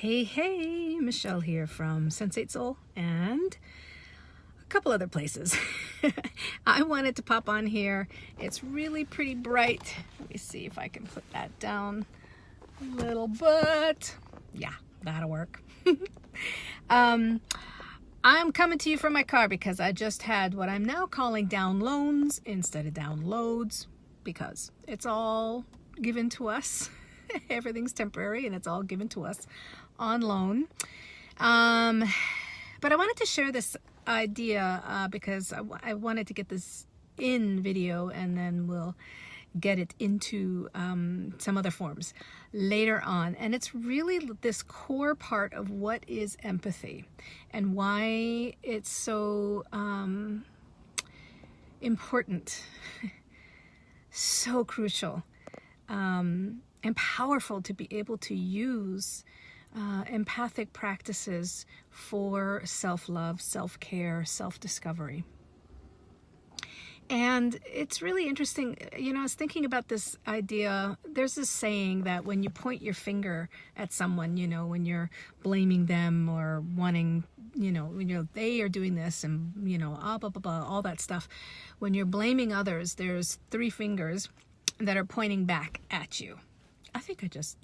Hey, Michelle here from Sense8 Soul and a couple other places. I wanted to pop on here. It's really pretty bright. Let me see if I can put that down a little bit. Yeah, that'll work. I'm coming to you from my car because I just had what I'm now calling downloans instead of downloads, because it's all given to us. Everything's temporary and it's all given to us on loan. But I wanted to share this idea because I wanted to get this in video, and then we'll get it into some other forms later on. And it's really this core part of what is empathy and why it's so important, so crucial, and powerful to be able to use empathic practices for self-love, self-care, self-discovery. And it's really interesting, I was thinking about this idea. There's this saying that when you point your finger at someone, when you're blaming them or wanting, when they are doing this and, blah, blah, blah, all that stuff. When you're blaming others, there's 3 fingers that are pointing back at you. I think I just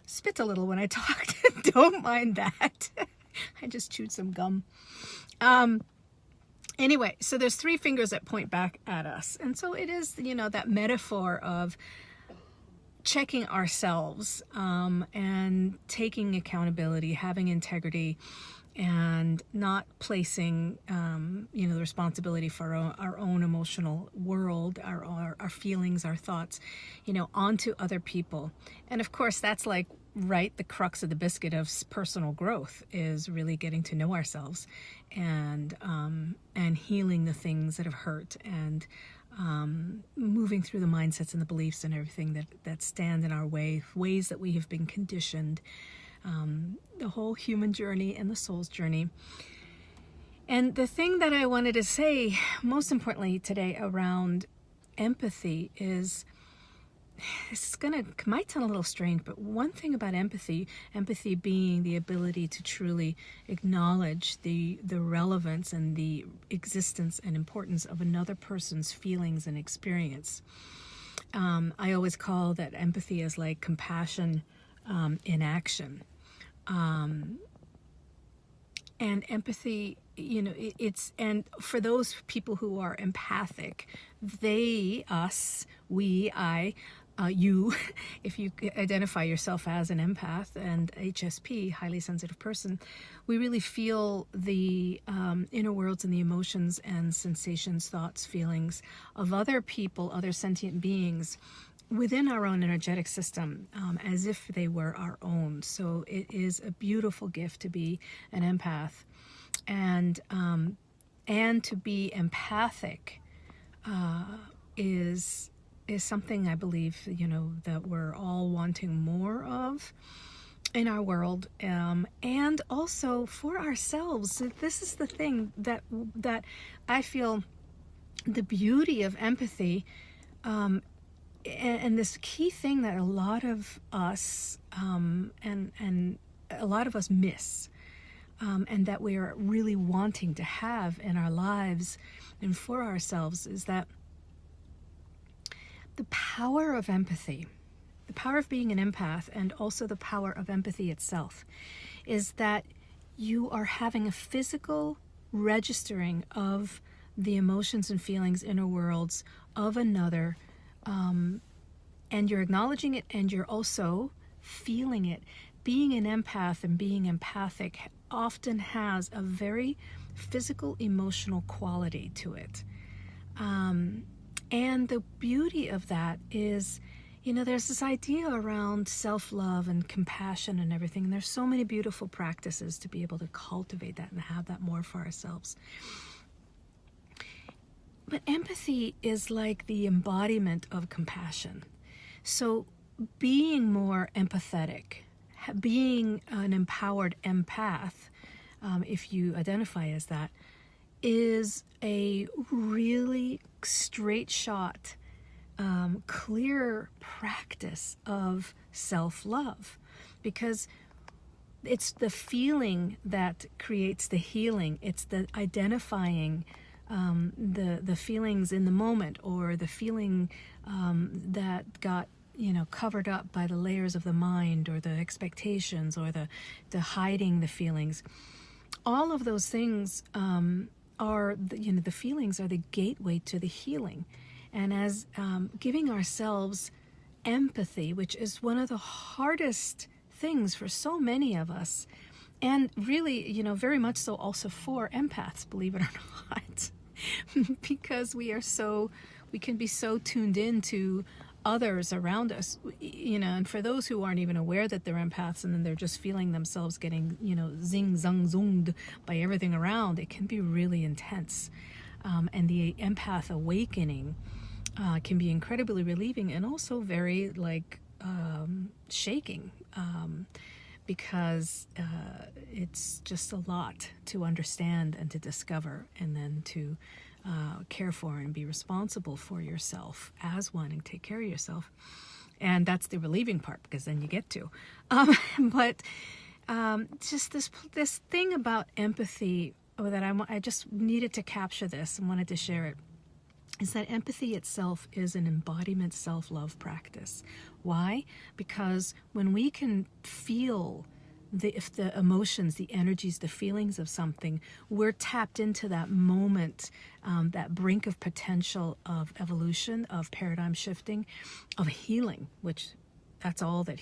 spit a little when I talked. Don't mind that. I just chewed some gum. Anyway, so there's 3 fingers that point back at us. And so it is, that metaphor of checking ourselves and taking accountability, having integrity, and not placing, the responsibility for our own emotional world, our feelings, our thoughts, onto other people. And of course, that's like the crux of the biscuit of personal growth is really getting to know ourselves and healing the things that have hurt, and moving through the mindsets and the beliefs and everything that stand in our ways that we have been conditioned. The whole human journey and the soul's journey. And the thing that I wanted to say most importantly today around empathy is, might sound a little strange, but one thing about empathy being the ability to truly acknowledge the relevance and the existence and importance of another person's feelings and experience. I always call that empathy as like compassion in action. And empathy, and for those people who are empathic, they, us, we, I, you, if you identify yourself as an empath and HSP, highly sensitive person, we really feel the inner worlds and the emotions and sensations, thoughts, feelings of other people, other sentient beings within our own energetic system, as if they were our own. So it is a beautiful gift to be an empath, and to be empathic is something I believe that we're all wanting more of in our world, and also for ourselves. This is the thing that I feel the beauty of empathy. And this key thing that a lot of us and a lot of us miss, and that we are really wanting to have in our lives and for ourselves, is that the power of empathy, the power of being an empath, and also the power of empathy itself, is that you are having a physical registering of the emotions and feelings, inner worlds of another. And you're acknowledging it, and you're also feeling it. Being an empath and being empathic often has a very physical, emotional quality to it. And the beauty of that is, there's this idea around self-love and compassion and everything. And there's so many beautiful practices to be able to cultivate that and have that more for ourselves. But empathy is like the embodiment of compassion. So being more empathetic, being an empowered empath, if you identify as that, is a really straight shot, clear practice of self-love. Because it's the feeling that creates the healing. It's the identifying the feelings in the moment, or the feeling that got covered up by the layers of the mind, or the expectations, or the hiding the feelings. All of those things are the feelings are the gateway to the healing. And as giving ourselves empathy, which is one of the hardest things for so many of us, and really, very much so also for empaths, believe it or not, because we can be so tuned into others around us, and for those who aren't even aware that they're empaths, and then they're just feeling themselves getting, zing, zung, zunged by everything around, it can be really intense. And the empath awakening can be incredibly relieving, and also very shaking, because it's just a lot to understand and to discover, and then to care for and be responsible for yourself as one, and take care of yourself. And that's the relieving part, because then you get to. But just this thing about empathy that I just needed to capture this and wanted to share it, is that empathy itself is an embodiment self-love practice. Why? Because when we can feel if the emotions, the energies, the feelings of something, we're tapped into that moment, that brink of potential of evolution, of paradigm shifting, of healing, which that's all that,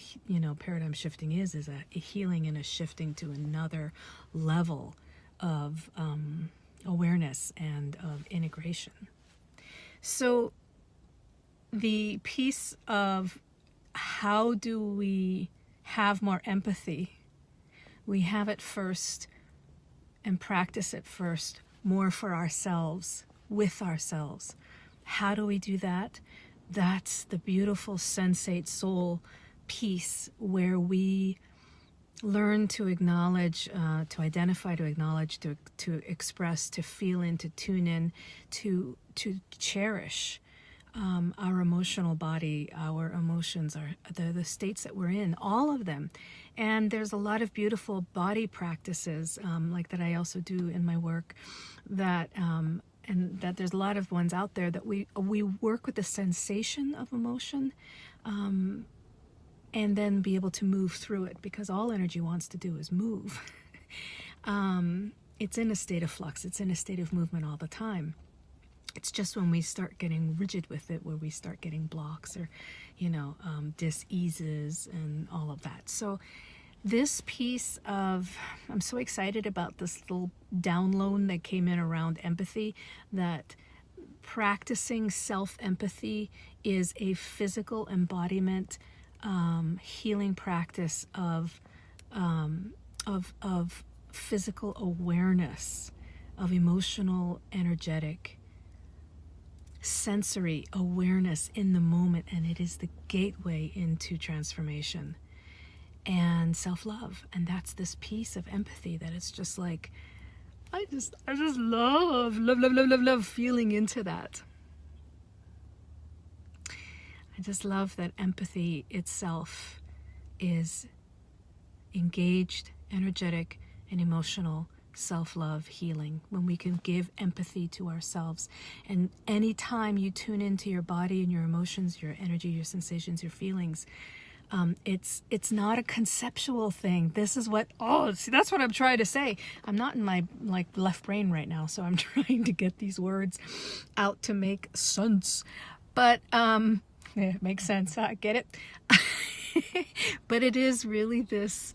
paradigm shifting is a healing and a shifting to another level of awareness and of integration. So the piece of how do we have more empathy, we have it first and practice it first, more for ourselves, with ourselves. How do we do that? That's the beautiful Sense8 Soul piece, where we learn to acknowledge, to identify, to acknowledge, to express, to feel in, to tune in, to cherish our emotional body, our emotions, the states that we're in, all of them. And there's a lot of beautiful body practices like that I also do in my work, that and that there's a lot of ones out there that we work with the sensation of emotion, and then be able to move through it, because all energy wants to do is move. It's in a state of flux. It's in a state of movement all the time. It's just when we start getting rigid with it, where we start getting blocks, or, dis-eases and all of that. So this piece of, I'm so excited about this little downloan that came in around empathy, that practicing self-empathy is a physical embodiment, healing practice of physical awareness, of emotional, energetic, sensory awareness in the moment, and it is the gateway into transformation and self-love. And that's this piece of empathy that it's just like, I just love feeling into that. I just love that empathy itself is engaged, energetic, and emotional self-love healing, when we can give empathy to ourselves. And anytime you tune into your body and your emotions, your energy, your sensations, your feelings, it's not a conceptual thing. This is what, that's what I'm trying to say. I'm not in my left brain right now, so I'm trying to get these words out to make sense. But it makes sense. I get it. But it is really this,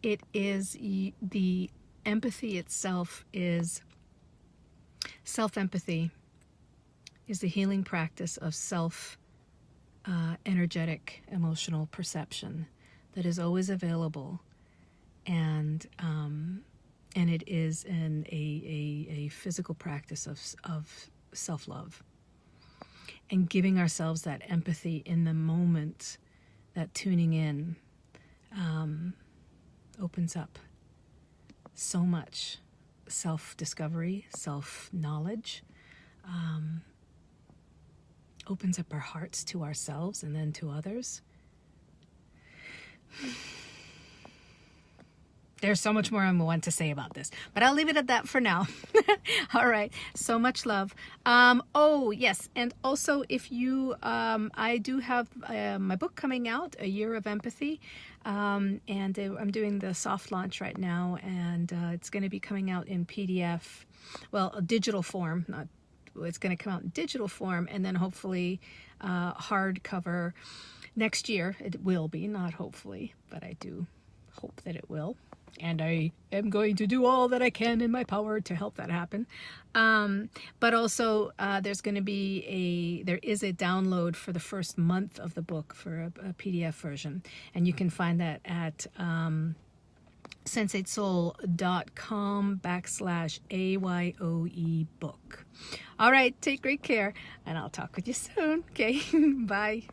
it is the empathy itself is self-empathy is the healing practice of energetic emotional perception that is always available, and it is a physical practice of self-love, and giving ourselves that empathy in the moment, that tuning in opens up so much self-discovery, self-knowledge, opens up our hearts to ourselves and then to others. There's so much more I want to say about this, but I'll leave it at that for now. All right. So much love. Oh, yes. And also, if you, I do have my book coming out, A Year of Empathy. And I'm doing the soft launch right now, and it's going to be coming out in PDF, well, a digital form, not, it's going to come out in digital form, and then hopefully hardcover next year. It will be, not hopefully, but I do hope that it will. And I am going to do all that I can in my power to help that happen. But also there's going to be there is a download for the first month of the book for a PDF version. And you can find that at sense8soul.com/AYOE book. All right, take great care, and I'll talk with you soon. Okay, bye.